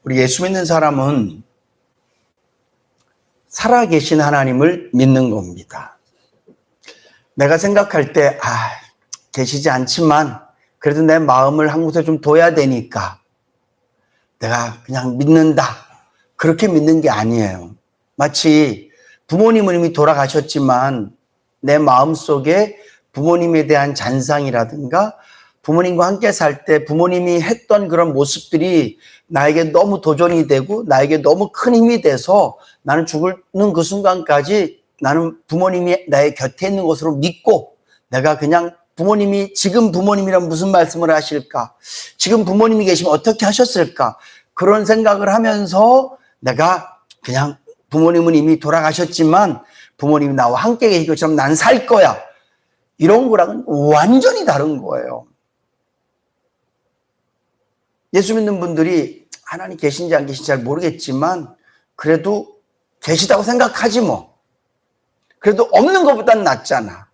우리 예수 믿는 사람은 살아계신 하나님을 믿는 겁니다. 내가 생각할 때, 계시지 않지만 그래도 내 마음을 한 곳에 좀 둬야 되니까 내가 그냥 믿는다. 그렇게 믿는 게 아니에요. 마치 부모님은 이미 돌아가셨지만 내 마음속에 부모님에 대한 잔상이라든가 부모님과 함께 살 때 부모님이 했던 그런 모습들이 나에게 너무 도전이 되고 나에게 너무 큰 힘이 돼서 나는 죽는 그 순간까지 나는 부모님이 나의 곁에 있는 것으로 믿고 내가 그냥 부모님이 지금 부모님이란 무슨 말씀을 하실까? 지금 부모님이 계시면 어떻게 하셨을까? 그런 생각을 하면서 내가 그냥 부모님은 이미 돌아가셨지만 부모님이 나와 함께 계신 것처럼 난 살 거야. 이런 거랑은 완전히 다른 거예요. 예수 믿는 분들이 하나님 계신지 안 계신지 잘 모르겠지만 그래도 계시다고 생각하지 뭐. 그래도 없는 것보단 낫잖아.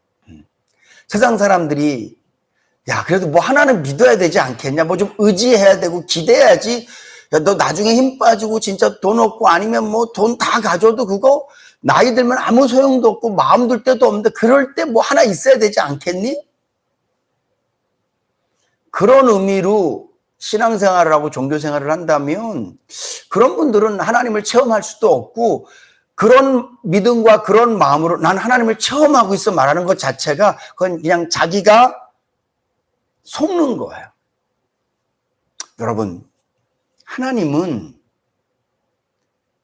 세상 사람들이 그래도 뭐 하나는 믿어야 되지 않겠냐, 뭐 좀 의지해야 되고 기대해야지. 너 나중에 힘 빠지고 진짜 돈 없고 아니면 뭐 돈 다 가져도 그거 나이 들면 아무 소용도 없고 마음 둘 데도 없는데 그럴 때 뭐 하나 있어야 되지 않겠니? 그런 의미로 신앙생활을 하고 종교생활을 한다면 그런 분들은 하나님을 체험할 수도 없고 그런 믿음과 그런 마음으로 난 하나님을 체험하고 있어 말하는 것 자체가 그건 그냥 자기가 속는 거예요. 여러분, 하나님은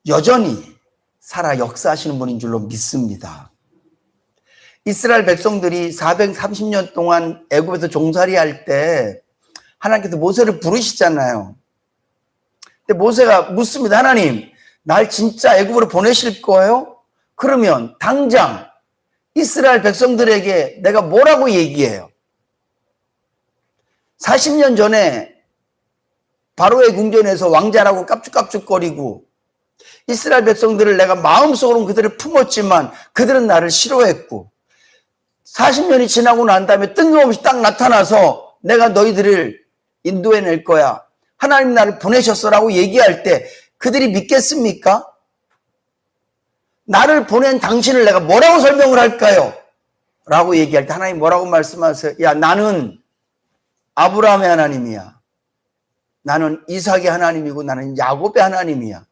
여전히 살아 역사하시는 분인 줄로 믿습니다. 이스라엘 백성들이 430년 동안 애굽에서 종살이 할 때 하나님께서 모세를 부르시잖아요. 근데 모세가 묻습니다. 하나님, 날 진짜 애굽으로 보내실 거예요? 그러면 당장 이스라엘 백성들에게 내가 뭐라고 얘기해요? 40년 전에 바로의 궁전에서 왕자라고 깝죽깝죽거리고 이스라엘 백성들을 내가 마음속으로는 그들을 품었지만 그들은 나를 싫어했고 40년이 지나고 난 다음에 뜬금없이 딱 나타나서 내가 너희들을 인도해낼 거야. 하나님 나를 보내셨어라고 얘기할 때 그들이 믿겠습니까? 나를 보낸 당신을 내가 뭐라고 설명을 할까요? 라고 얘기할 때 하나님 뭐라고 말씀하세요? 나는 아브라함의 하나님이야. 나는 이삭의 하나님이고 나는 야곱의 하나님이야.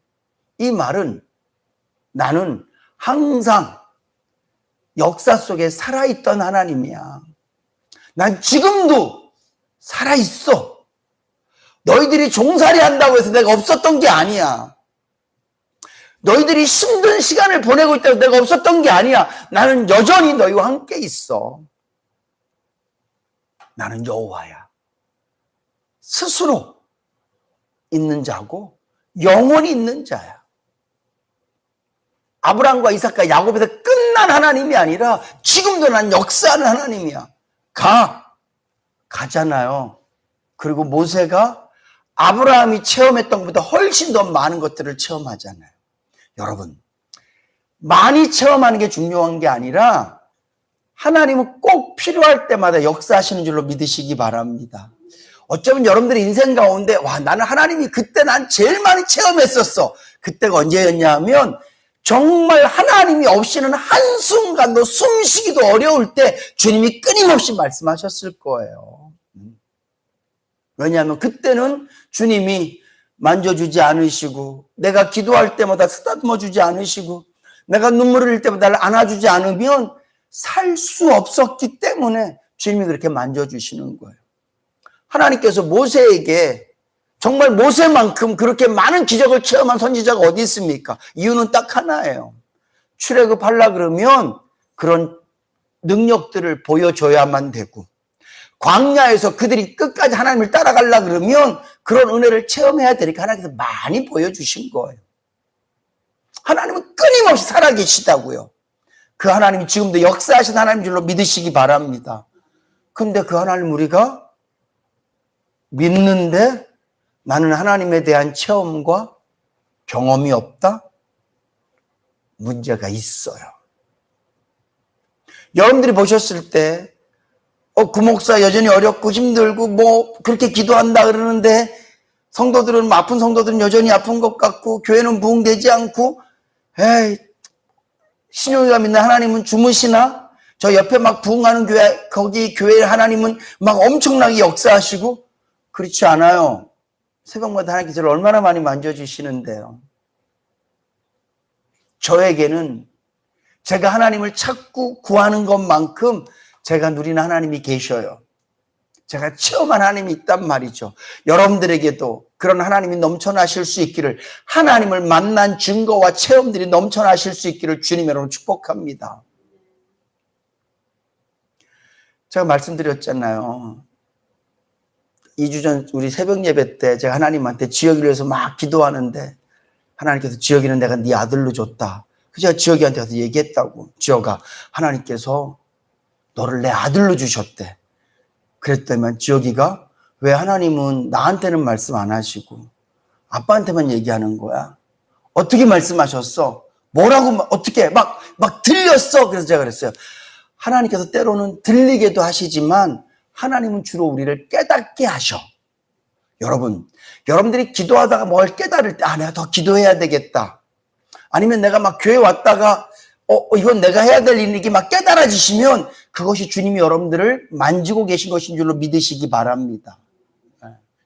이 말은 나는 항상 역사 속에 살아있던 하나님이야. 난 지금도 살아있어. 너희들이 종살이 한다고 해서 내가 없었던 게 아니야. 너희들이 힘든 시간을 보내고 있다고 내가 없었던 게 아니야. 나는 여전히 너희와 함께 있어. 나는 여호와야. 스스로 있는 자고 영원히 있는 자야. 아브라함과 이삭과 야곱에서 끝난 하나님이 아니라 지금도 난 역사하는 하나님이야. 가잖아요. 그리고 모세가 아브라함이 체험했던 것보다 훨씬 더 많은 것들을 체험하잖아요. 여러분, 많이 체험하는 게 중요한 게 아니라 하나님은 꼭 필요할 때마다 역사하시는 줄로 믿으시기 바랍니다. 어쩌면 여러분들의 인생 가운데 나는 하나님이 그때 난 제일 많이 체험했었어. 그때가 언제였냐 하면 정말 하나님이 없이는 한순간도 숨쉬기도 어려울 때 주님이 끊임없이 말씀하셨을 거예요. 왜냐하면 그때는 주님이 만져주지 않으시고 내가 기도할 때마다 쓰다듬어 주지 않으시고 내가 눈물을 흘릴 때마다 나를 안아주지 않으면 살 수 없었기 때문에 주님이 그렇게 만져주시는 거예요. 하나님께서 모세에게 정말 모세만큼 그렇게 많은 기적을 체험한 선지자가 어디 있습니까? 이유는 딱 하나예요. 출애굽하려고 그러면 그런 능력들을 보여줘야만 되고 광야에서 그들이 끝까지 하나님을 따라가려고 그러면 그런 은혜를 체험해야 되니까 하나님께서 많이 보여주신 거예요. 하나님은 끊임없이 살아계시다고요. 그 하나님이 지금도 역사하신 하나님 줄로 믿으시기 바랍니다. 근데 그 하나님 우리가 믿는데 나는 하나님에 대한 체험과 경험이 없다? 문제가 있어요. 여러분들이 보셨을 때 그 목사 여전히 어렵고 힘들고 뭐 그렇게 기도한다 그러는데 성도들은, 아픈 성도들은 여전히 아픈 것 같고, 교회는 부흥되지 않고, 에이, 신용이가 믿는 하나님은 주무시나? 저 옆에 막 부흥하는 교회, 거기 교회 하나님은 막 엄청나게 역사하시고, 그렇지 않아요. 새벽마다 하나님께서 저를 얼마나 많이 만져주시는데요. 저에게는 제가 하나님을 찾고 구하는 것만큼 제가 누리는 하나님이 계셔요. 제가 체험한 하나님이 있단 말이죠. 여러분들에게도 그런 하나님이 넘쳐나실 수 있기를, 하나님을 만난 증거와 체험들이 넘쳐나실 수 있기를 주님 여러분 축복합니다. 제가 말씀드렸잖아요. 2주 전 우리 새벽 예배 때 제가 하나님한테 지혁이를 위해서 막 기도하는데 하나님께서 지혁이는 내가 네 아들로 줬다. 그래서 제가 지혁이한테 가서 얘기했다고. 지혁아, 하나님께서 너를 내 아들로 주셨대. 그랬더니 지혁이가 왜 하나님은 나한테는 말씀 안 하시고 아빠한테만 얘기하는 거야? 어떻게 말씀하셨어? 뭐라고, 어떻게, 막 들렸어. 그래서 제가 그랬어요. 하나님께서 때로는 들리게도 하시지만 하나님은 주로 우리를 깨닫게 하셔. 여러분들이 기도하다가 뭘 깨달을 때, 내가 더 기도해야 되겠다. 아니면 내가 막 교회 왔다가, 이건 내가 해야 될 일이 막 깨달아지시면 그것이 주님이 여러분들을 만지고 계신 것인 줄로 믿으시기 바랍니다.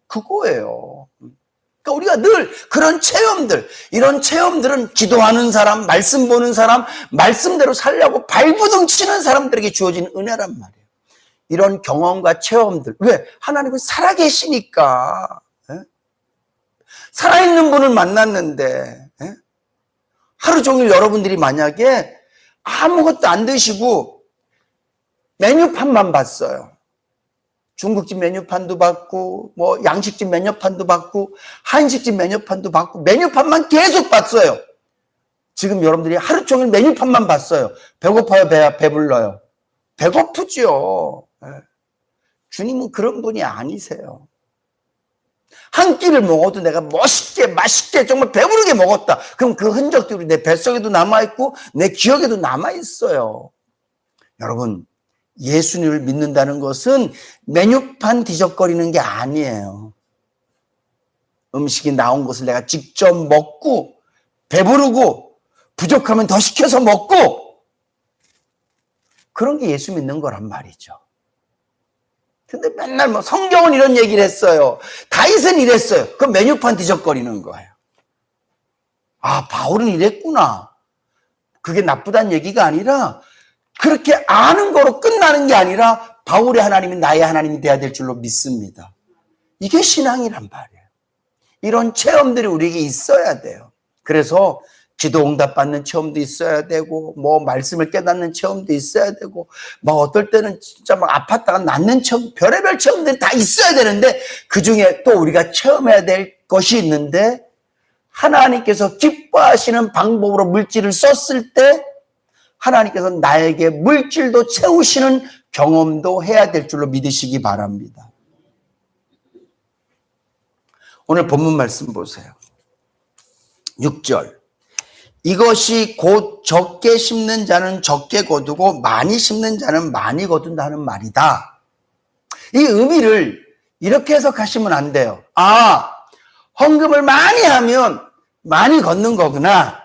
그거예요. 그러니까 우리가 늘 그런 체험들, 이런 체험들은 기도하는 사람, 말씀 보는 사람, 말씀대로 살려고 발부둥 치는 사람들에게 주어진 은혜란 말이에요. 이런 경험과 체험들. 왜? 하나님은 살아계시니까. 살아있는 분을 만났는데, 하루 종일 여러분들이 만약에 아무것도 안 드시고 메뉴판만 봤어요. 중국집 메뉴판도 받고, 뭐 양식집 메뉴판도 받고, 한식집 메뉴판도 받고, 메뉴판만 계속 봤어요. 지금 여러분들이 하루 종일 메뉴판만 봤어요. 배고파요? 배불러요? 배고프죠. 주님은 그런 분이 아니세요. 한 끼를 먹어도 내가 멋있게, 맛있게, 정말 배부르게 먹었다. 그럼 그 흔적들이 내 뱃속에도 남아있고, 내 기억에도 남아있어요. 여러분, 예수님을 믿는다는 것은 메뉴판 뒤적거리는 게 아니에요. 음식이 나온 것을 내가 직접 먹고 배부르고 부족하면 더 시켜서 먹고, 그런 게 예수 믿는 거란 말이죠. 근데 맨날 뭐 성경은 이런 얘기를 했어요. 다윗은 이랬어요. 그 메뉴판 뒤적거리는 거예요. 바울은 이랬구나. 그게 나쁘다는 얘기가 아니라 그렇게 아는 거로 끝나는 게 아니라 바울의 하나님이 나의 하나님이 돼야 될 줄로 믿습니다. 이게 신앙이란 말이에요. 이런 체험들이 우리에게 있어야 돼요. 그래서 기도 응답 받는 체험도 있어야 되고, 뭐 말씀을 깨닫는 체험도 있어야 되고, 뭐 어떨 때는 진짜 막 아팠다가 낫는 체험, 별의별 체험들이 다 있어야 되는데, 그 중에 또 우리가 체험해야 될 것이 있는데, 하나님께서 기뻐하시는 방법으로 물질을 썼을 때 하나님께서 나에게 물질도 채우시는 경험도 해야 될 줄로 믿으시기 바랍니다. 오늘 본문 말씀 보세요. 6절. 이것이 곧 적게 심는 자는 적게 거두고 많이 심는 자는 많이 거둔다는 말이다. 이 의미를 이렇게 해석하시면 안 돼요. 헌금을 많이 하면 많이 걷는 거구나.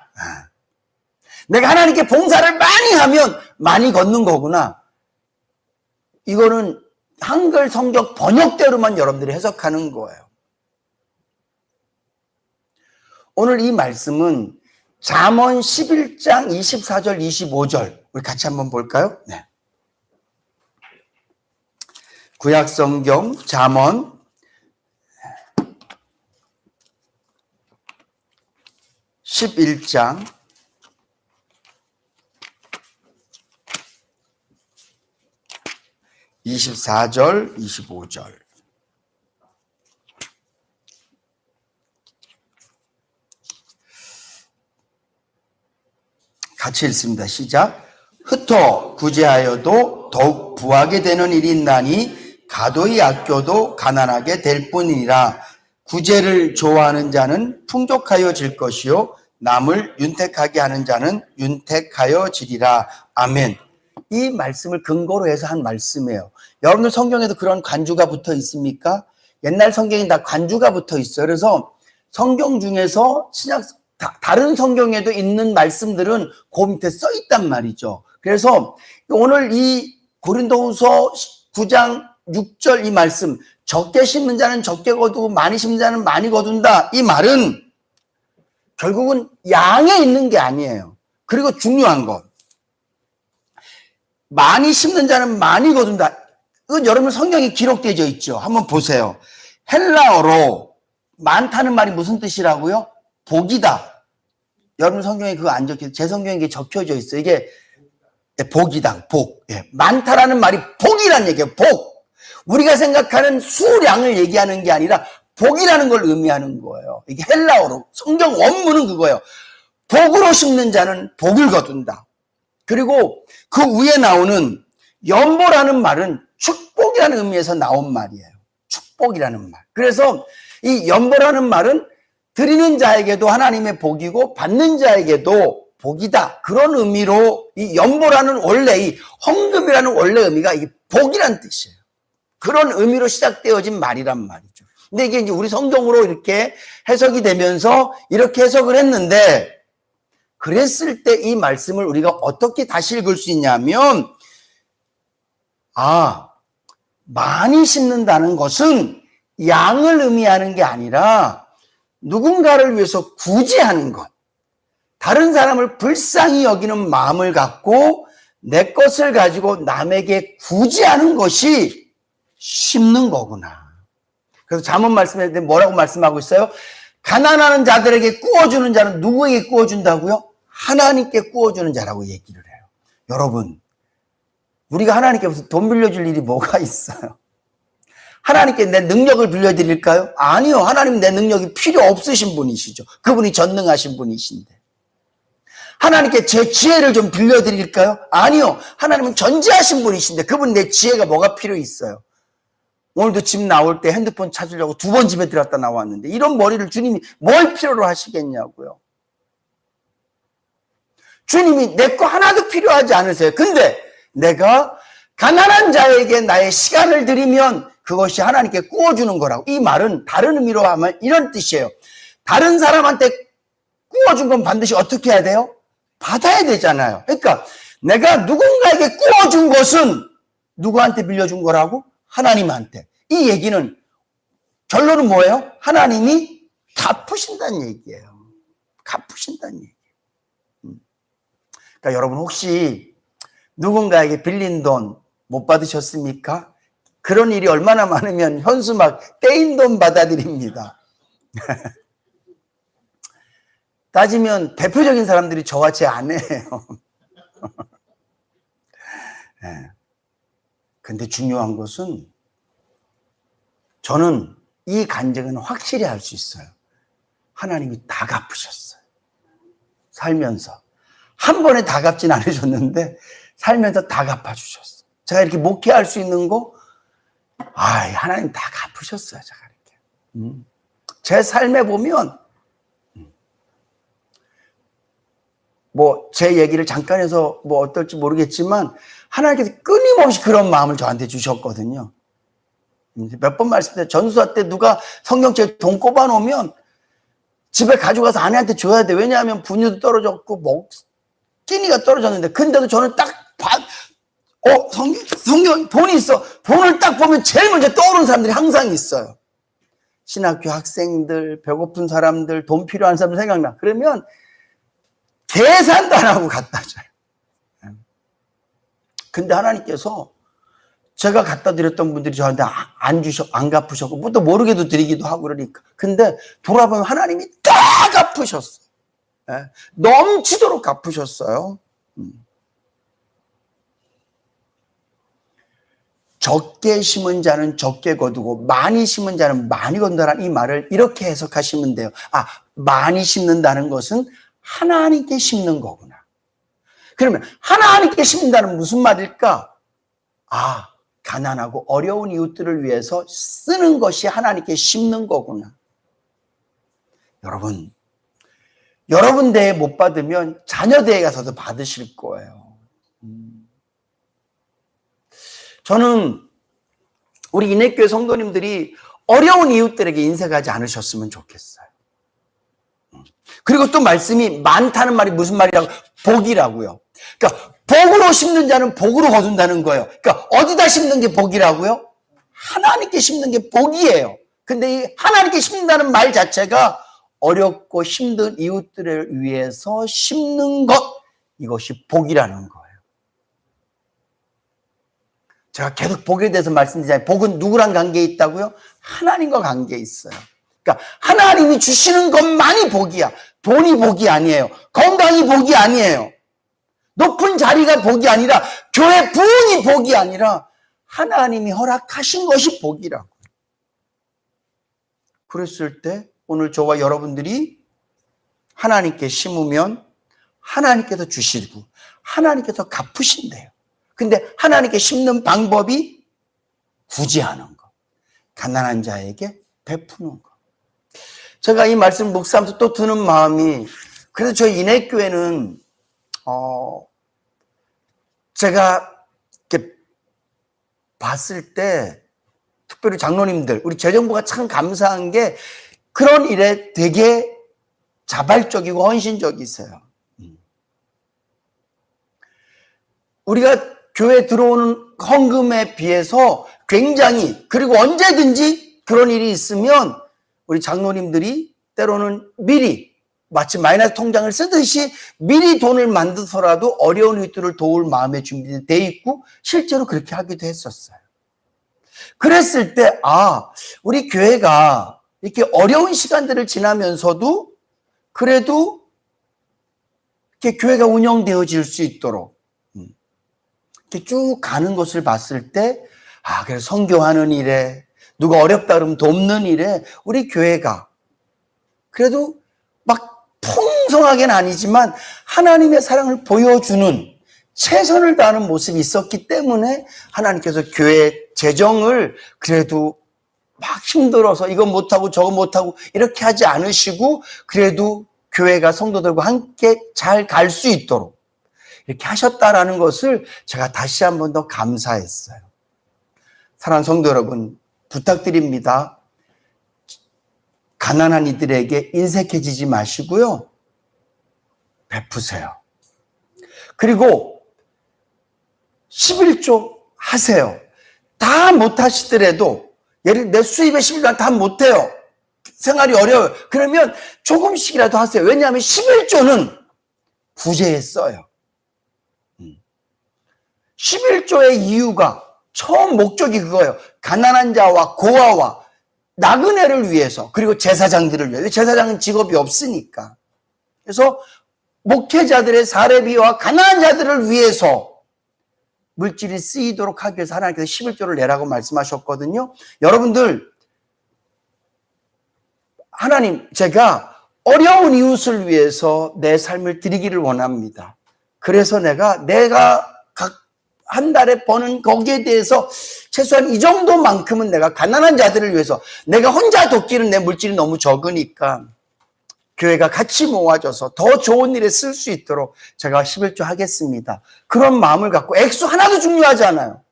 내가 하나님께 봉사를 많이 하면 많이 걷는 거구나. 이거는 한글 성경 번역대로만 여러분들이 해석하는 거예요. 오늘 이 말씀은 잠언 11장 24절 25절 우리 같이 한번 볼까요? 네. 구약 성경 잠언 11장 24절 25절 같이 읽습니다. 시작. 흩어 구제하여도 더욱 부하게 되는 일이 있나니 가도히 아껴도 가난하게 될 뿐이니라. 구제를 좋아하는 자는 풍족하여질 것이요 남을 윤택하게 하는 자는 윤택하여지리라. 아멘. 이 말씀을 근거로 해서 한 말씀이에요. 여러분들 성경에도 그런 간주가 붙어 있습니까? 옛날 성경이 다 관주가 붙어 있어요. 그래서 성경 중에서 다른 성경에도 있는 말씀들은 그 밑에 써 있단 말이죠. 그래서 오늘 이 고린도후서 9장 6절 이 말씀, 적게 심는 자는 적게 거두고 많이 심는 자는 많이 거둔다. 이 말은 결국은 양에 있는 게 아니에요. 그리고 중요한 건 많이 심는 자는 많이 거둔다. 이건 여러분 성경에 기록되어 있죠. 한번 보세요. 헬라어로 많다는 말이 무슨 뜻이라고요? 복이다. 여러분 성경에 그거 안 적혀, 제 성경에 이게 적혀져 있어요. 이게 복이다, 복. 예. 많다라는 말이 복이라는 얘기예요, 복. 우리가 생각하는 수량을 얘기하는 게 아니라 복이라는 걸 의미하는 거예요. 이게 헬라어로. 성경 원문은 그거예요. 복으로 심는 자는 복을 거둔다. 그리고 그 위에 나오는 연보라는 말은 축복이라는 의미에서 나온 말이에요. 축복이라는 말. 그래서 이 연보라는 말은 드리는 자에게도 하나님의 복이고 받는 자에게도 복이다. 그런 의미로 이 연보라는 원래 이 헌금이라는 원래 의미가 이 복이라는 뜻이에요. 그런 의미로 시작되어진 말이란 말이죠. 근데 이게 이제 우리 성경으로 이렇게 해석이 되면서 이렇게 해석을 했는데 그랬을 때 이 말씀을 우리가 어떻게 다시 읽을 수 있냐면 많이 심는다는 것은 양을 의미하는 게 아니라 누군가를 위해서 굳이 하는 것. 다른 사람을 불쌍히 여기는 마음을 갖고 내 것을 가지고 남에게 굳이 하는 것이 심는 거구나. 그래서 잠언 말씀할 때 뭐라고 말씀하고 있어요? 가난하는 자들에게 꾸어주는 자는 누구에게 꾸어준다고요? 하나님께 꾸어주는 자라고 얘기를 해요. 여러분, 우리가 하나님께 무슨 돈 빌려줄 일이 뭐가 있어요? 하나님께 내 능력을 빌려드릴까요? 아니요. 하나님 내 능력이 필요 없으신 분이시죠. 그분이 전능하신 분이신데. 하나님께 제 지혜를 좀 빌려드릴까요? 아니요. 하나님은 전지하신 분이신데 그분 내 지혜가 뭐가 필요 있어요? 오늘도 집 나올 때 핸드폰 찾으려고 2번 집에 들어갔다 나왔는데 이런 머리를 주님이 뭘 필요로 하시겠냐고요. 주님이 내 거 하나도 필요하지 않으세요. 근데 내가 가난한 자에게 나의 시간을 드리면 그것이 하나님께 꾸어주는 거라고. 이 말은 다른 의미로 하면 이런 뜻이에요. 다른 사람한테 꾸어준 건 반드시 어떻게 해야 돼요? 받아야 되잖아요. 그러니까 내가 누군가에게 꾸어준 것은 누구한테 빌려준 거라고? 하나님한테. 이 얘기는 결론은 뭐예요? 하나님이 갚으신다는 얘기예요. 갚으신다는 얘기예요. 그러니까 여러분 혹시 누군가에게 빌린 돈 못 받으셨습니까? 그런 일이 얼마나 많으면 현수막 떼인 돈 받아드립니다. 따지면 대표적인 사람들이 저와 제 아내예요. 네. 근데 중요한 것은 저는 이 간증은 확실히 할 수 있어요. 하나님이 다 갚으셨어요. 살면서. 한 번에 다 갚진 않으셨는데 살면서 다 갚아주셨어요. 제가 이렇게 목회할 수 있는 거 하나님 다 갚으셨어요. 제가 이렇게. 제 삶에 보면 제 얘기를 잠깐 해서 어떨지 모르겠지만 하나님께서 끊임없이 그런 마음을 저한테 주셨거든요. 몇 번 말씀드렸어요. 전수사 때 누가 성경책 돈 꼽아놓으면 집에 가져가서 아내한테 줘야 돼. 왜냐하면 분유도 떨어졌고 끼니가 떨어졌는데 근데도 저는 딱 성경 돈이 있어. 돈을 딱 보면 제일 먼저 떠오르는 사람들이 항상 있어요. 신학교 학생들, 배고픈 사람들, 돈 필요한 사람들 생각나. 그러면 계산도 안 하고 갖다 줘요. 근데 하나님께서 제가 갖다 드렸던 분들이 저한테 안 갚으셨고, 또 모르게도 드리기도 하고 그러니까. 근데 돌아보면 하나님이 다 갚으셨어요. 넘치도록 갚으셨어요. 적게 심은 자는 적게 거두고 많이 심은 자는 많이 거둔다는 이 말을 이렇게 해석하시면 돼요. 많이 심는다는 것은 하나님께 심는 거구나. 그러면 하나님께 심는다는 무슨 말일까? 가난하고 어려운 이웃들을 위해서 쓰는 것이 하나님께 심는 거구나. 여러분 대회 못 받으면 자녀 대회 가서도 받으실 거예요. 저는 우리 인해교회 성도님들이 어려운 이웃들에게 인색하지 않으셨으면 좋겠어요. 그리고 또 말씀이 많다는 말이 무슨 말이라고? 복이라고요. 그러니까 복으로 심는 자는 복으로 거둔다는 거예요. 그러니까 어디다 심는 게 복이라고요? 하나님께 심는 게 복이에요. 근데 이 하나님께 심는다는 말 자체가 어렵고 힘든 이웃들을 위해서 심는 것, 이것이 복이라는 거예요. 제가 계속 복에 대해서 말씀드리잖아요. 복은 누구랑 관계에 있다고요? 하나님과 관계에 있어요. 그러니까 하나님이 주시는 것만이 복이야. 돈이 복이 아니에요. 건강이 복이 아니에요. 높은 자리가 복이 아니라, 교회 부흥이 복이 아니라 하나님이 허락하신 것이 복이라고. 그랬을 때 오늘 저와 여러분들이 하나님께 심으면 하나님께서 주시고 하나님께서 갚으신대요. 근데 하나님께 심는 방법이 구제하는 것, 가난한 자에게 베푸는 것. 제가 이 말씀 묵상하면서 또 드는 마음이, 그래서 저희 인해교회는 제가 이렇게 봤을 때 특별히 장로님들, 우리 재정부가 참 감사한 게 그런 일에 되게 자발적이고 헌신적이세요. 우리가 교회 들어오는 헌금에 비해서 굉장히, 그리고 언제든지 그런 일이 있으면 우리 장로님들이 때로는 미리, 마치 마이너스 통장을 쓰듯이 미리 돈을 만들어서라도 어려운 이웃들을 도울 마음의 준비돼 있고 실제로 그렇게 하기도 했었어요. 그랬을 때 우리 교회가 이렇게 어려운 시간들을 지나면서도 그래도 이렇게 교회가 운영되어질 수 있도록 이렇게 쭉 가는 것을 봤을 때 그래서 선교하는 일에, 누가 어렵다 그러면 돕는 일에 우리 교회가 그래도 막 풍성하게는 아니지만 하나님의 사랑을 보여주는, 최선을 다하는 모습이 있었기 때문에 하나님께서 교회 재정을 그래도 막 힘들어서 이거 못하고 저거 못하고 이렇게 하지 않으시고 그래도 교회가 성도들과 함께 잘 갈 수 있도록 이렇게 하셨다라는 것을 제가 다시 한 번 더 감사했어요. 사랑하는 성도 여러분, 부탁드립니다. 가난한 이들에게 인색해지지 마시고요. 베푸세요. 그리고 11조 하세요. 다 못하시더라도, 예를 내 수입의 11조 다 못해요. 생활이 어려워요. 그러면 조금씩이라도 하세요. 왜냐하면 11조는 구제에 써요. 11조의 이유가, 처음 목적이 그거예요. 가난한 자와 고아와 나그네를 위해서, 그리고 제사장들을 위해서. 제사장은 직업이 없으니까. 그래서 목회자들의 사례비와 가난한 자들을 위해서 물질이 쓰이도록 하기 위해서 하나님께서 11조를 내라고 말씀하셨거든요. 여러분들, 하나님, 제가 어려운 이웃을 위해서 내 삶을 드리기를 원합니다. 그래서 내가 각 한 달에 버는 거기에 대해서 최소한 이 정도만큼은 내가 가난한 자들을 위해서, 내가 혼자 돕기는 내 물질이 너무 적으니까 교회가 같이 모아져서 더 좋은 일에 쓸 수 있도록 제가 11조 하겠습니다. 그런 마음을 갖고, 액수 하나도 중요하지 않아요.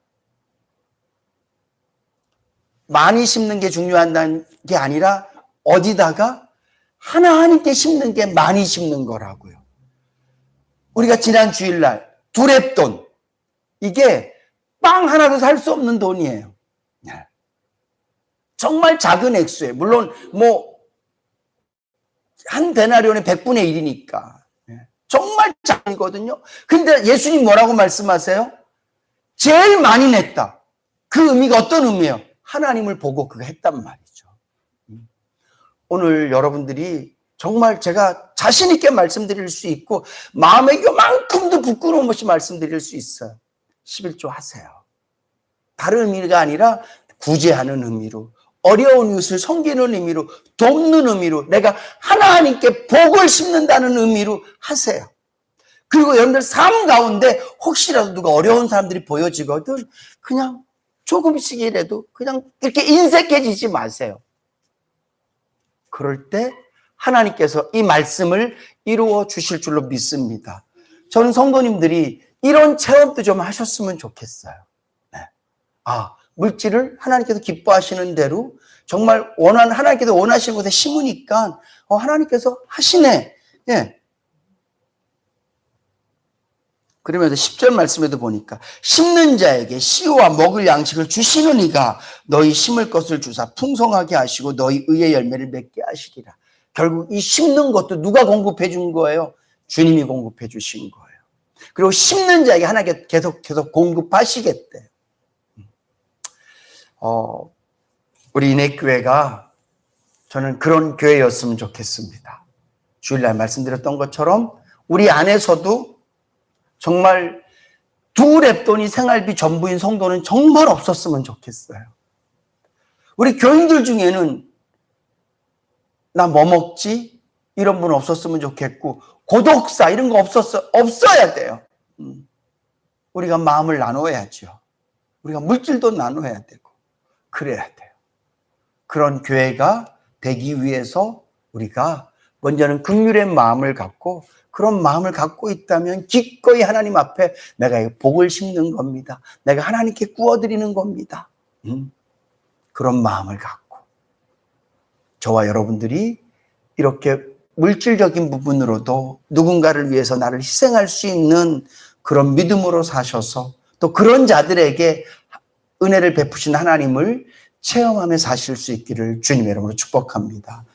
많이 심는 게 중요한 게 아니라 어디다가 하나님께 심는 게 많이 심는 거라고요. 우리가 지난 주일날 두렙돈, 이게 빵 하나도 살 수 없는 돈이에요. 정말 작은 액수예요. 물론 한 데나리온의 100분의 1이니까 정말 작거든요. 근데 예수님 뭐라고 말씀하세요? 제일 많이 냈다. 그 의미가 어떤 의미예요? 하나님을 보고 그거 했단 말이죠. 오늘 여러분들이 정말 제가 자신 있게 말씀드릴 수 있고 마음에 요만큼도 부끄러움 없이 말씀드릴 수 있어요. 11조 하세요. 다른 의미가 아니라 구제하는 의미로, 어려운 이웃을 섬기는 의미로, 돕는 의미로, 내가 하나님께 복을 심는다는 의미로 하세요. 그리고 여러분들 삶 가운데 혹시라도 누가 어려운 사람들이 보여지거든 그냥 조금씩이라도 그냥 이렇게 인색해지지 마세요. 그럴 때 하나님께서 이 말씀을 이루어 주실 줄로 믿습니다. 저는 성도님들이 이런 체험도 좀 하셨으면 좋겠어요. 네. 물질을 하나님께서 기뻐하시는 대로 정말 하나님께서 원하시는 곳에 심으니까 하나님께서 하시네. 예. 그러면서 10절 말씀에도 보니까 심는 자에게 씨와 먹을 양식을 주시는 이가 너희 심을 것을 주사 풍성하게 하시고 너희 의의 열매를 맺게 하시리라. 결국 이 심는 것도 누가 공급해 준 거예요? 주님이 공급해 주신 거예요. 그리고 심는 자에게 하나님께 계속 공급하시겠대요. 우리 인해교회가 저는 그런 교회였으면 좋겠습니다. 주일날 말씀드렸던 것처럼 우리 안에서도 정말 두 랩돈이 생활비 전부인 성도는 정말 없었으면 좋겠어요. 우리 교인들 중에는 나 뭐 먹지? 이런 분 없었으면 좋겠고 고독사 이런 거 없어야 돼요. 우리가 마음을 나눠야죠. 우리가 물질도 나눠야 되고 그래야 돼요. 그런 교회가 되기 위해서 우리가 먼저는 긍휼의 마음을 갖고 그런 마음을 갖고 있다면 기꺼이 하나님 앞에 내가 복을 심는 겁니다. 내가 하나님께 구워드리는 겁니다. 그런 마음을 갖고 저와 여러분들이 이렇게 물질적인 부분으로도 누군가를 위해서 나를 희생할 수 있는 그런 믿음으로 사셔서 또 그런 자들에게 은혜를 베푸신 하나님을 체험하며 사실 수 있기를 주님의 이름으로 축복합니다.